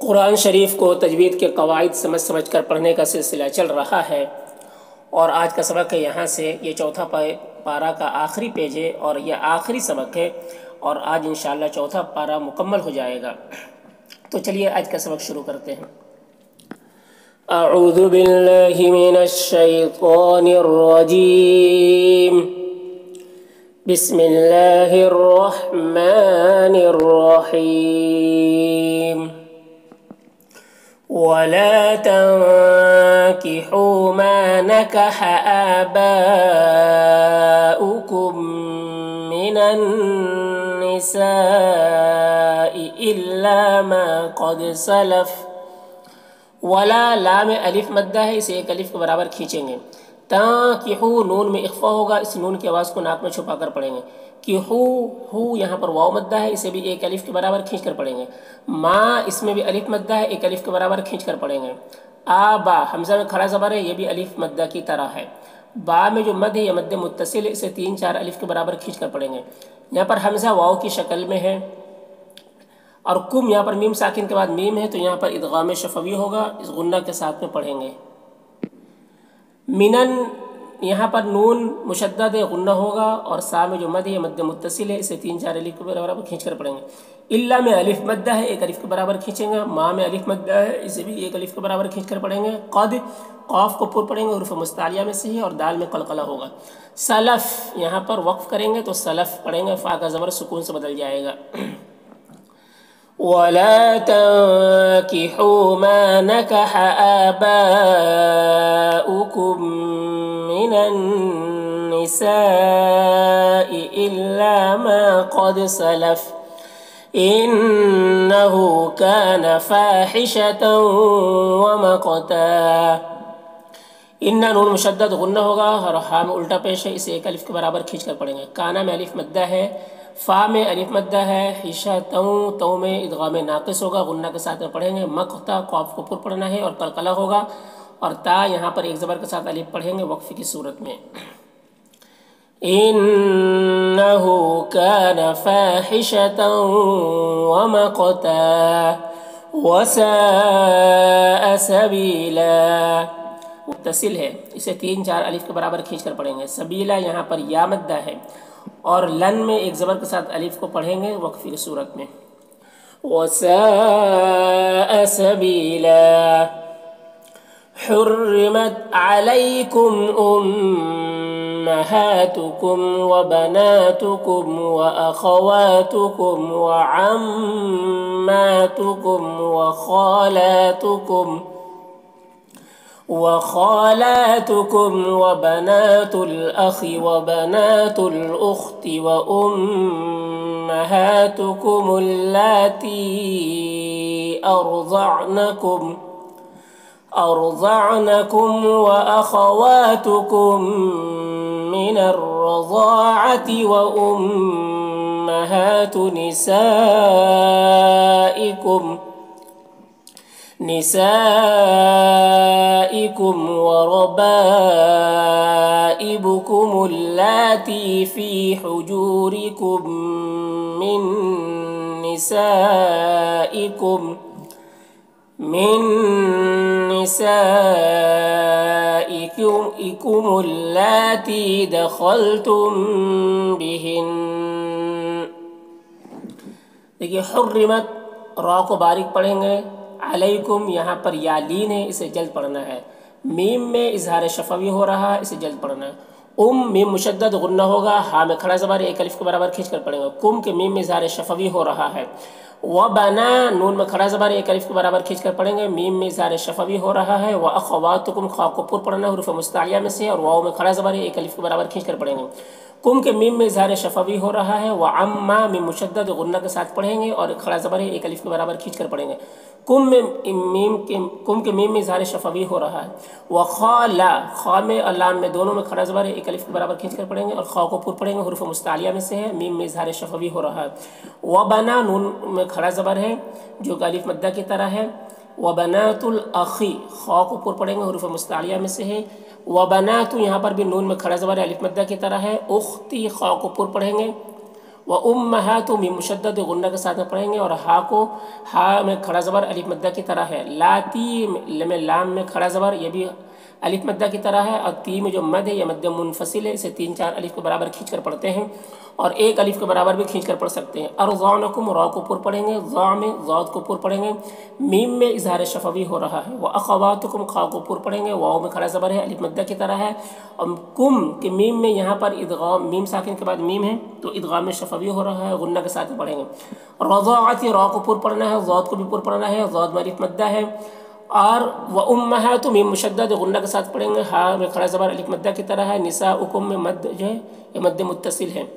قرآن شریف کو تجوید کے قواعد سمجھ کر پڑھنے کا سلسلہ چل رہا ہے، اور آج کا سبق ہے یہاں سے یہ چوتھا پارہ کا آخری پیج ہے اور یہ آخری سبق ہے، اور آج انشاءاللہ چوتھا پارہ مکمل ہو جائے گا۔ تو چلیے آج کا سبق شروع کرتے ہیں۔ اعوذ باللہ من الشیطان الرجیم، بسم اللہ الرحمن الرحیم۔ وَلَا تَنكِحُوا مَا نَكَحَ آبَاؤُكُم مِّنَ النِّسَاءِ إِلَّا مَا قَدْ سَلَفَ۔ ولا لام الف مدہ ہے، اسے ایک الف کے برابر کھینچیں گے۔ تَنكِحُوا نون میں اخفا ہوگا، اس نون کی آواز کو ناک میں چھپا کر پڑھیں گے۔ ہو یہاں پر واو مدہ ہے، اسے بھی ایک الف کے برابر کھینچ کر پڑھیں گے۔ ما اس میں بھی الف مدہ ہے، ایک الف کے برابر کھینچ کر پڑھیں گے۔ آبا حمزہ میں کھڑا زبر ہے، یہ بھی الف مدہ کی طرح ہے۔ با میں جو مد ہے یہ مد متصل ہے، اسے 3-4 الف کے برابر کھینچ کر پڑھیں گے۔ یہاں پر حمزہ واو کی شکل میں ہے، اور کم یہاں پر میم ساکن کے بعد میم ہے، تو یہاں پر ادغام شفوی ہوگا، اس غنہ کے ساتھ میں پڑھیں گے۔ منن یہاں پر نون مشدد ہے، غنہ ہوگا، اور سا میں جو مد ہے یہ مد متصل ہے، اسے 3-4 الف کے برابر کھینچ کر پڑھیں گے۔ الا میں الف مدہ ہے، ایک الف کے برابر کھینچیں گے۔ ما میں الف مدہ ہے، اسے بھی ایک الف کے برابر کھینچ کر پڑھیں گے۔ قد قاف کو پر پڑھیں گے، حروف مستعلیہ میں سے ہی، اور دال میں قلقلہ ہوگا۔ سلف یہاں پر وقف کریں گے تو سلف پڑھیں گے، فا کا زبر سکون سے بدل جائے گا۔ وَلَا تَنكِحُوا مَا نَكَحَ آبَاؤُكُم مِّنَ النِّسَاءِ إِلَّا مَا قَدْ سَلَفَ إِنَّهُ كَانَ فَاحِشَةً وَمَقْتًا۔ انّا نون مشدد غنہ ہوگا، اور ہا میں الٹا پیش ہے، اسے ایک الف کے برابر کھینچ کر پڑھیں گے۔ کانا میں الف مدہ ہے، فا میں الف مدہ ہے، تو میں ادغام ناقص ہوگا، غنہ کے ساتھ میں پڑھیں گے۔ مقتا قاف کو پر پڑھنا ہے اور قلقلہ ہوگا، اور تا یہاں پر ایک زبر کے ساتھ الف پڑھیں گے وقف کی صورت میں۔ انہ کان فاحشۃ ومقتا وساء سبیلا۔ متصل ہے، اسے 3-4 الف کے برابر کھینچ کر پڑھیں گے۔ سبیلا یہاں پر یا مدہ ہے، اور لن میں ایک زبر کے ساتھ الف کو پڑھیں گے وقفی کی صورت میں۔ وَسَاءَ سَبِيلًا۔ حُرِّمَتْ عَلَيْكُمْ أُمَّهَاتُكُمْ وَبَنَاتُكُمْ وَأَخَوَاتُكُمْ وَعَمَّاتُكُمْ وخالاتكم وبنات الأخ وبنات الأخت وأمهاتكم اللاتي أرضعنكم وأخواتكم من الرضاعة وأمهات نسائكم وربائبكم اللاتي في حجوركم من نسائكم اللاتي دخلتم بهن۔ دیکھیے حرمت را کو باریک پڑھیں گے، علیکم یہاں پر یا لین ہے، اسے جلد پڑھنا ہے۔ میم میں اظہار شفوی ہو رہا ہے، اسے جلد پڑھنا ہے۔ میم مشدد غنہ ہوگا، ہا میں کھڑا زبر ایک الف کے برابر کھینچ کر پڑھیں گے۔ کم کے میم میں اظہار شفوی ہو رہا ہے۔ وبنا نون میں کھڑا زبر ایک الف کے برابر کھینچ کر پڑھیں گے، میم میں اظہار شفوی ہو رہا ہے۔ واخواتکم خا کو پر پڑھنا ہے حروف مستعلیہ میں سے، اور واو میں کھڑا زبر ایک الف کے برابر کھینچ کر پڑھیں گے۔ کم کے میم میں اظہار شفوی ہو رہا ہے۔ وعما میں مشدد غنہ کے ساتھ پڑھیں گے، اور کھڑا زبر ایک الف کے برابر کھینچ کر پڑھیں گے۔ کم کے میم میں اظہار شفوی ہو رہا ہے۔ وخالا خا میں اور لام میں دونوں میں کھڑا زبر ہے، ایک الف کے برابر کھینچ کر پڑھیں گے، اور خا کو پر پڑھیں گے، حروف مستعلیہ میں سے ہے، میم میں اظہار شفوی ہو رہا ہے۔ وبنا نون میں کھڑا زبر ہے جو کہ الف مدہ کی طرح ہے۔ وبنات الاخی خا کو پر پڑھیں گے، حروف مستعلیہ میں سے ہے۔ وبنات یہاں پر بھی نون میں کھڑا زبر ہے، الف مدہ کی طرح ہے۔ اختی خا کو پر پڑھیں گے، व उम्महातु मीम मुशद्दद गुन्ना के साथ में पढ़ेंगे, और हा को हा में खड़ा ज़बर अलिफ मद्दा की तरह है। लाती में लाम में खड़ा ज़बर ये भी अलिफ मद्दा की तरह है, और ती में जो मद है ये मद्द मुनफसिल है, इसे 3-4 अलिफ के बराबर खींच कर पढ़ते हैं, और 1 अलिफ के बराबर भी खींच कर पढ़ सकते हैं। अर्ज़ानकुम रा को पुर पढ़ेंगे, ज़ा में ज़ाद को पुर पढ़ेंगे, मीम में इज़हार शफवी हो रहा है। व अख़वातुकुम खा को पुर पढ़ेंगे, वाव में खड़ा ज़बर है अलिफ मद्दा की तरह है, और कुम के मीम में यहाँ पर इदगाम मीम साकिन के बाद मीम है तो इदगाम में शफवी हो रहा है, गुन्ना के साथ में पढ़ेंगे। रज़ाअती रा को पुर पढ़ना है, ज़ाद को भी पुर पढ़ना है, ज़ाद में अलिफ मद्दा है, और व उम्महातु मीम मुशद्दद गुन्ना के साथ पढ़ेंगे, हा में खड़ा ज़बर अलिफ मद्दा की तरह है। निसाउकुम में मद जो है ये मद्द मुत्तसिल है,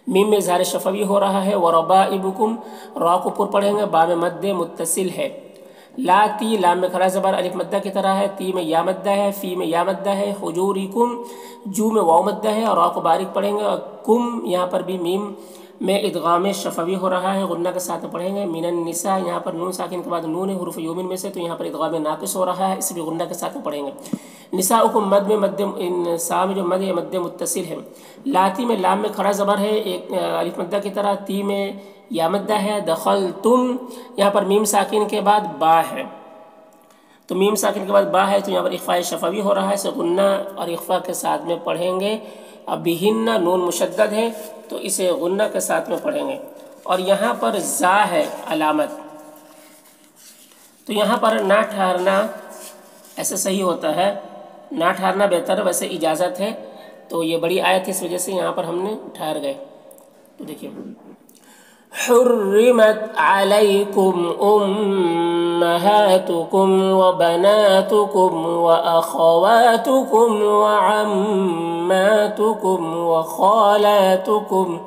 मीम में इज़हार शफवी हो रहा है। व रबाइबुकुम रा को पुर पढ़ेंगे, बा में मद्द मुत्तसिल है। लाती लाम में खड़ा ज़बर अलिफ मद्दा की तरह है, ती में या मद्दा है, फी में या मद्दा है। हुजूरिकुम जू में वाव मद्दा है, और रा को बारीक पढ़ेंगे, और कुम यहाँ पर भी मीम में इदगाम शफवी हो रहा है, गुन्ना के साथ में पढ़ेंगे। मिनन निसा यहाँ पर नून साकिन के बाद नून है हुरूफ यौमिन में से, तो यहाँ पर इदगाम नाक़िस हो रहा है, इसे भी गुन्ना के साथ में पढ़ेंगे। निसाउकुम मद में इन सा में जो मद है मद्द मुत्तसिल है। लाती में लाम में खड़ा ज़बर है एक अलिफ मद्दा की तरह, ती में या मद्दा है। दखलतुम यहाँ पर मीम साकिन के बाद बा है, तो मीम साकिन के बाद बा है तो यहाँ पर इख्फा शफवी हो रहा है, इसे गुन्ना और इख्फा के साथ में पढ़ेंगे। अब बिहिन्ना नून मुशद्दद है तो इसे गुन्ना के साथ में पढ़ेंगे, और यहाँ पर ज़ा है अलामत, तो यहाँ पर ना ठहरना ऐसे सही होता है, ना ठहरना बेहतर, वैसे इजाज़त है, तो ये बड़ी आयत है इस वजह से यहाँ पर हमने ठहर गए। तो देखिए हुर्रिमत अलैकुम उम्महातुकुम व बनातुकुम व अख़वातुकुम व अम्मातुकुम व ख़ालातुकुम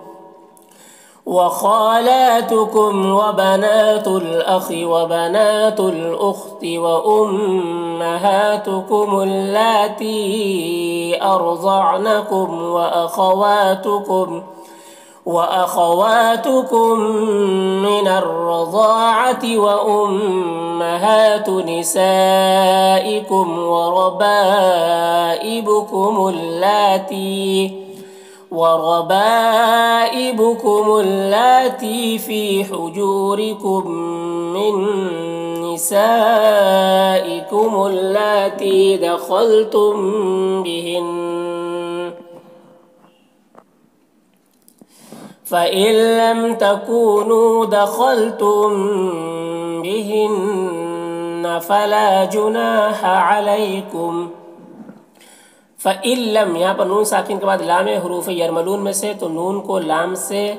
व बनातुल अख़ि व बनातुल उख़्ति व उम्महातुकुम अल्लाती अर्ज़अनकुम व अख़वातुकुम मिनर रज़ाअति व उम्महातु निसाइकुम व रबाइबुकुम अल्लाती फ़ी हुजूरिकुम मिन निसाइकुम अल्लाती दख़लतुम बिहिन फ़इन लम तकूनू दख़लतुम बिहिन्न फ़ला जुनाह अलैकुम। फ़इन लम यहाँ पर नून साकिन के बाद लाम हुरूफ यरमलून में से, तो नून को लाम से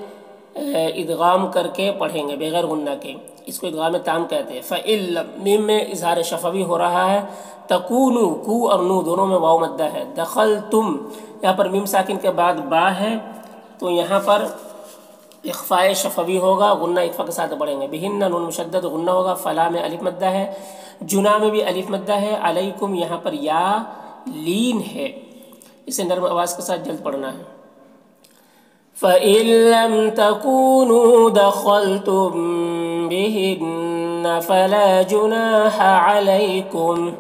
इदगाम करके पढ़ेंगे बगैर गुन्ना के, इसको इदगाम ताम कहते हैं। फ़इन लम मीम में इज़हार शफवी हो रहा है। तकूनू कू और नू दोनों में वाव मद्दा है। दख़लतुम यहाँ पर मीम साकिन के बाद बा है, तो यहाँ पर इख्फा शफवी होगा, गुन्ना इख्फा के साथ पढ़ेंगे। बिहिन्ना नून मुशद्दद गुन्ना होगा। फ़ला में अलिफ मद्दा है, जुना में भी अलिफ मद्दा है। अलैकुम यहाँ पर या लीन है, इसे नर्म आवाज़ के साथ जल्द पढ़ना है। फ़इन लम तकूनू दख़लतुम बिहिन्न फ़ला जुनाह अलैकुम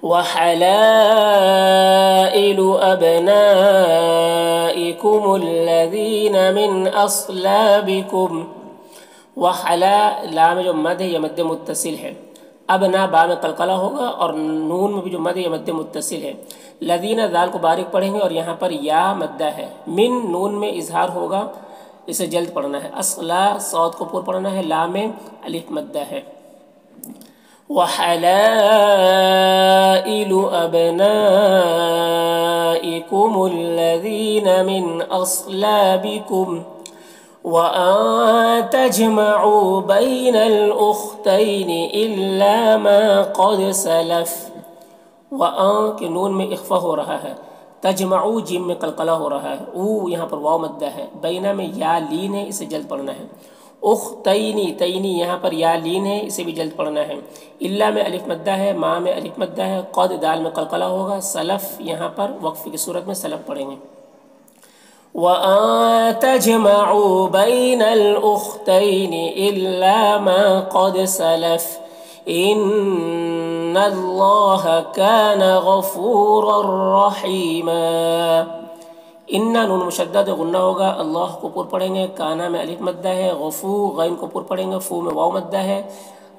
व हलाइलु अबनाइकुम अल्लज़ीना मिन अस्लाबिकुम। व हला ला में जो मद है यह मद्द मुत्तसिल है। अब ना बा में कलकला होगा, और नून में भी जो मद है यह मद्द मुत्तसिल है। लदीना दाल को बारीक पढ़ेंगे, और यहाँ पर या मद्दा है। मिन नून में इजहार होगा, इसे जल्द पढ़ना है। अस्ला सौद को पूर पढ़ना है, ला में अलिफ मद्दा है। व हलाइलु अबनाइकुम अल्लज़ीना मिन अस्लाबिकुम व अन तजमऊ बैनल उख्तैनि इल्ला मा क़द सलफ़। व अन के नून में इख्फा हो रहा है। तजमऊ जिम में कलकला हो रहा है। ऊ यहाँ पर वाव मद्दा है। बैना में या लीन है, इसे जल्द पढ़ना है। उख्तैनी तैनी यहाँ पर या लीन है, इसे भी जल्द पढ़ना है। इल्ला में अलिफ मद्दा है, माँ में अलिफ मद्दा है। क़द दाल में कलकला होगा। सलफ़ यहाँ पर वक्फ़ की सूरत में सलफ़ पढ़ेंगे। व अन तजमऊ बैनल उख्तैनि इल्ला मा क़द सलफ़ इन्नल्लाह कान गफ़ूरर रहीमा। इन्ना नून मुशद्दद गुन्ना होगा, अल्लाह को पुर पढ़ेंगे, काना में अलिफ मद्दा है, गफू गैन को पुर पढ़ेंगे, फू में वाव मद्दा है।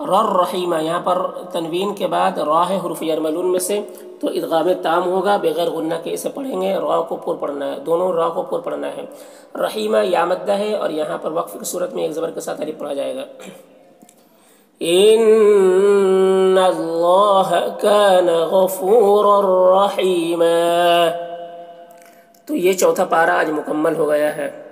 रर रहीमा यहाँ पर तनवीन के बाद रा है हुर्फ यरमलून में से, तो इदगाम ताम होगा, बगैर गुन्ना के इसे पढ़ेंगे, रा को पुर पढ़ना है, दोनों रा को पुर पढ़ना है। रहीमा या मद्दा है और यहाँ पर वक्फ की सूरत में एक ज़बर के साथ अलिफ पढ़ा जाएगा। इन्नल्लाह कान गफूरर रहीमा। तो ये चौथा पारा आज मुकम्मल हो गया है।